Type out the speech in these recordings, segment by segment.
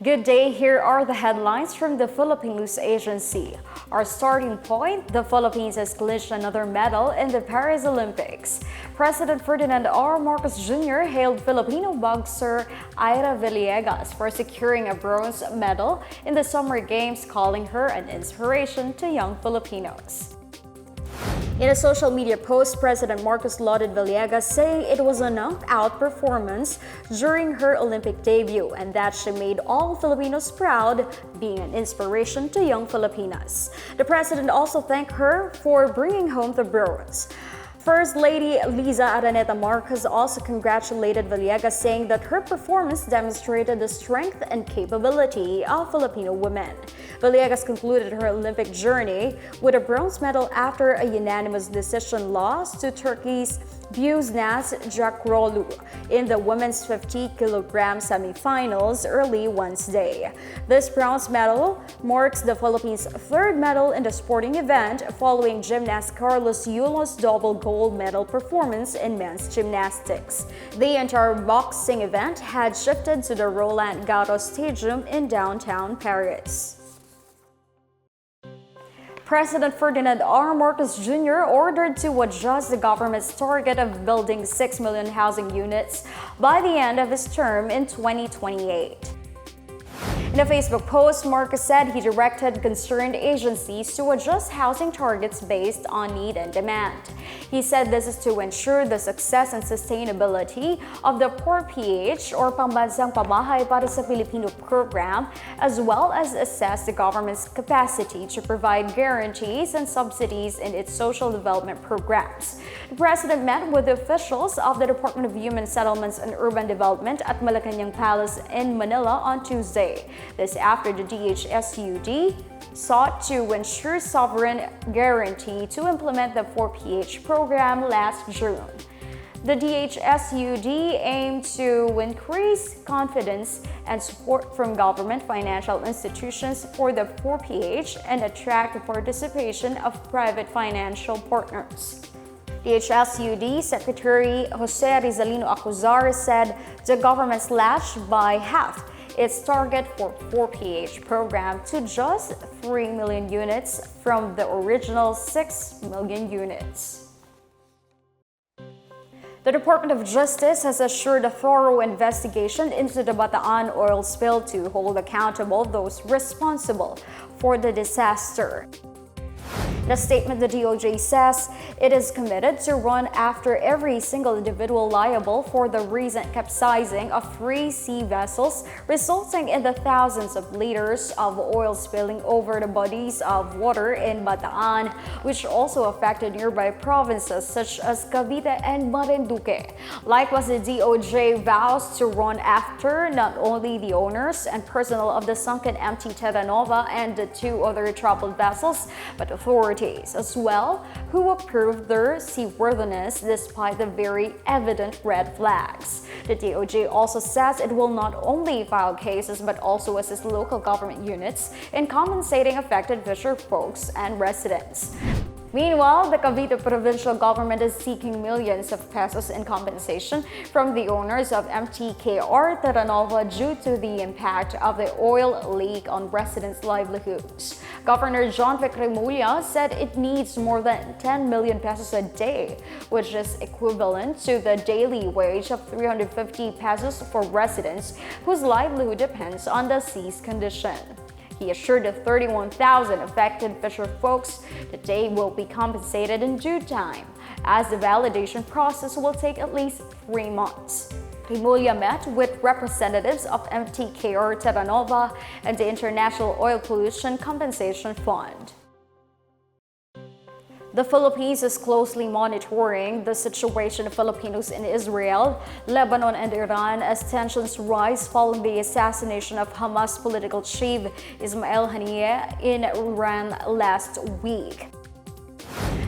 Good day, here are the headlines from the Philippine News Agency. Our starting point, the Philippines has clinched another medal in the Paris Olympics. President Ferdinand R. Marcos Jr. hailed Filipino boxer Aira Villegas for securing a bronze medal in the Summer Games, calling her an inspiration to young Filipinos. In a social media post, President Marcos lauded Villegas, saying it was a knockout performance during her Olympic debut and that she made all Filipinos proud, being an inspiration to young Filipinas. The president also thanked her for bringing home the bronze. First Lady Liza Araneta Marcos also congratulated Villegas, saying that her performance demonstrated the strength and capability of Filipino women. Villegas concluded her Olympic journey with a bronze medal after a unanimous decision loss to Turkey's Bueznaz Jakrolu in the women's 50-kilogram semifinals early Wednesday. This bronze medal marks the Philippines' third medal in the sporting event, following gymnast Carlos Yulo's double gold medal performance in men's gymnastics. The entire boxing event had shifted to the Roland Garros Stadium in downtown Paris. President Ferdinand R. Marcos Jr. ordered to adjust the government's target of building 6 million housing units by the end of his term in 2028. In a Facebook post, Marcos said he directed concerned agencies to adjust housing targets based on need and demand. He said this is to ensure the success and sustainability of the 4PH or Pambansang Pamahay para sa Pilipino program, as well as assess the government's capacity to provide guarantees and subsidies in its social development programs. The president met with the officials of the Department of Human Settlements and Urban Development at Malacanang Palace in Manila on Tuesday. This after the DHSUD sought to ensure sovereign guarantee to implement the 4PH program last June. The DHSUD aimed to increase confidence and support from government financial institutions for the 4PH and attract the participation of private financial partners. DHSUD Secretary Jose Rizalino Acuzar said the government slashed by half its target for 4PH program to just 3 million units from the original 6 million units. The Department of Justice has assured a thorough investigation into the Bataan oil spill to hold accountable those responsible for the disaster. In a statement, the DOJ says it is committed to run after every single individual liable for the recent capsizing of 3 sea vessels, resulting in the thousands of liters of oil spilling over the bodies of water in Bataan, which also affected nearby provinces such as Cavite and Marinduque. Likewise, the DOJ vows to run after not only the owners and personnel of the sunken MT Terra Nova and the 2 other troubled vessels, but authorities as well who approved their seaworthiness despite the very evident red flags. The DOJ also says it will not only file cases but also assist local government units in compensating affected fisher folks and residents. Meanwhile, the Cavite provincial government is seeking millions of pesos in compensation from the owners of MTKR Terra Nova due to the impact of the oil leak on residents' livelihoods. Governor John Vic Remulla said it needs more than 10 million pesos a day, which is equivalent to the daily wage of 350 pesos for residents whose livelihood depends on the sea's condition. He assured the 31,000 affected fisher folks that they will be compensated in due time, as the validation process will take at least 3 months. Remulla met with representatives of MTKR Terra Nova and the International Oil Pollution Compensation Fund. The Philippines is closely monitoring the situation of Filipinos in Israel, Lebanon, and Iran as tensions rise following the assassination of Hamas political chief Ismail Haniyeh in Iran last week.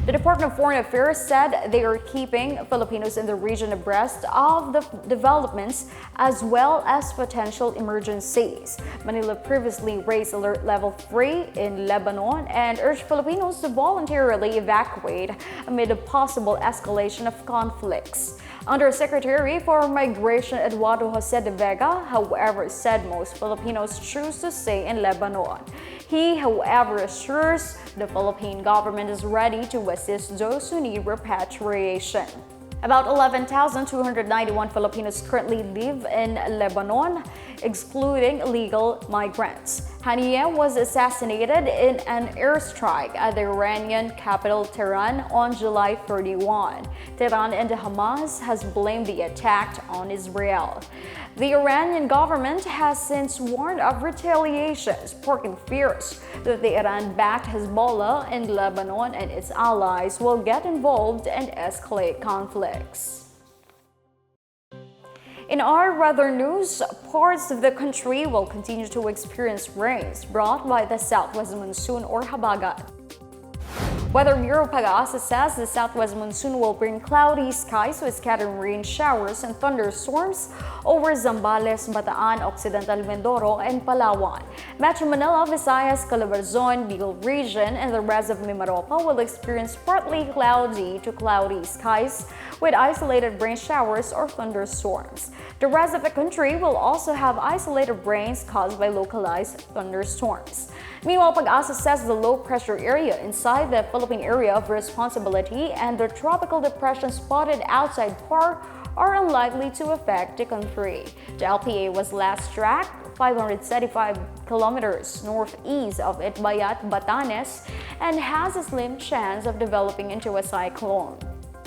The Department of Foreign Affairs said they are keeping Filipinos in the region abreast of the developments as well as potential emergencies. Manila previously raised Alert Level 3 in Lebanon and urged Filipinos to voluntarily evacuate amid a possible escalation of conflicts. Undersecretary for Migration Eduardo Jose de Vega, however, said most Filipinos choose to stay in Lebanon. He, however, assures the Philippine government is ready to assist those who need repatriation. About 11,291 Filipinos currently live in Lebanon, excluding illegal migrants. Haniyeh was assassinated in an airstrike at the Iranian capital Tehran on July 31. Tehran and Hamas has blamed the attack on Israel. The Iranian government has since warned of retaliation, sparking fears that the Iran-backed Hezbollah in Lebanon and its allies will get involved and escalate conflicts. In our weather news, parts of the country will continue to experience rains brought by the southwest monsoon or Habagat. Weather Bureau Pag-asa says the southwest monsoon will bring cloudy skies with scattered rain showers and thunderstorms over Zambales, Bataan, Occidental Mindoro, and Palawan. Metro Manila, Visayas, Calabarzon, Bicol region, and the rest of Mimaropa will experience partly cloudy to cloudy skies with isolated rain showers or thunderstorms. The rest of the country will also have isolated rains caused by localized thunderstorms. Meanwhile, Pag-asa says the low-pressure area inside the Philippine area of responsibility and the tropical depression spotted outside PAR are unlikely to affect the country. The LPA was last tracked 575 kilometers northeast of Itbayat, Batanes, and has a slim chance of developing into a cyclone.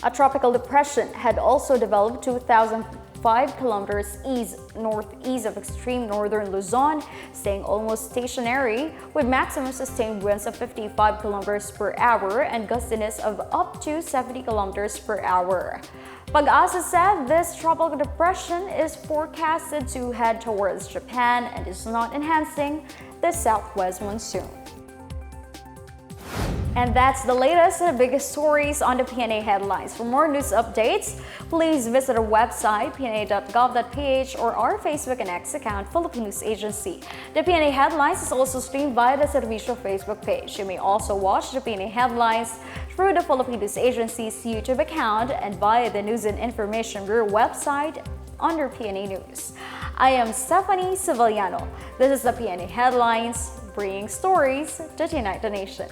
A tropical depression had also developed 2,005 kilometers northeast of extreme northern Luzon, staying almost stationary with maximum sustained winds of 55 kilometers per hour and gustiness of up to 70 kilometers per hour. Pag-asa said this tropical depression is forecasted to head towards Japan and is not enhancing the southwest monsoon. And that's the latest and the biggest stories on the Pna Headlines. For more news updates, please visit our website, pna.gov.ph, or our Facebook and X account, Philippine News Agency. The Pna Headlines is also streamed via the Servicio Facebook page. You may also watch the Pna Headlines through the Philippine News Agency's YouTube account and via the News and Information Bureau website under Pna News. I am Stephanie Civiliano. This is the Pna Headlines, bringing stories to unite the nation.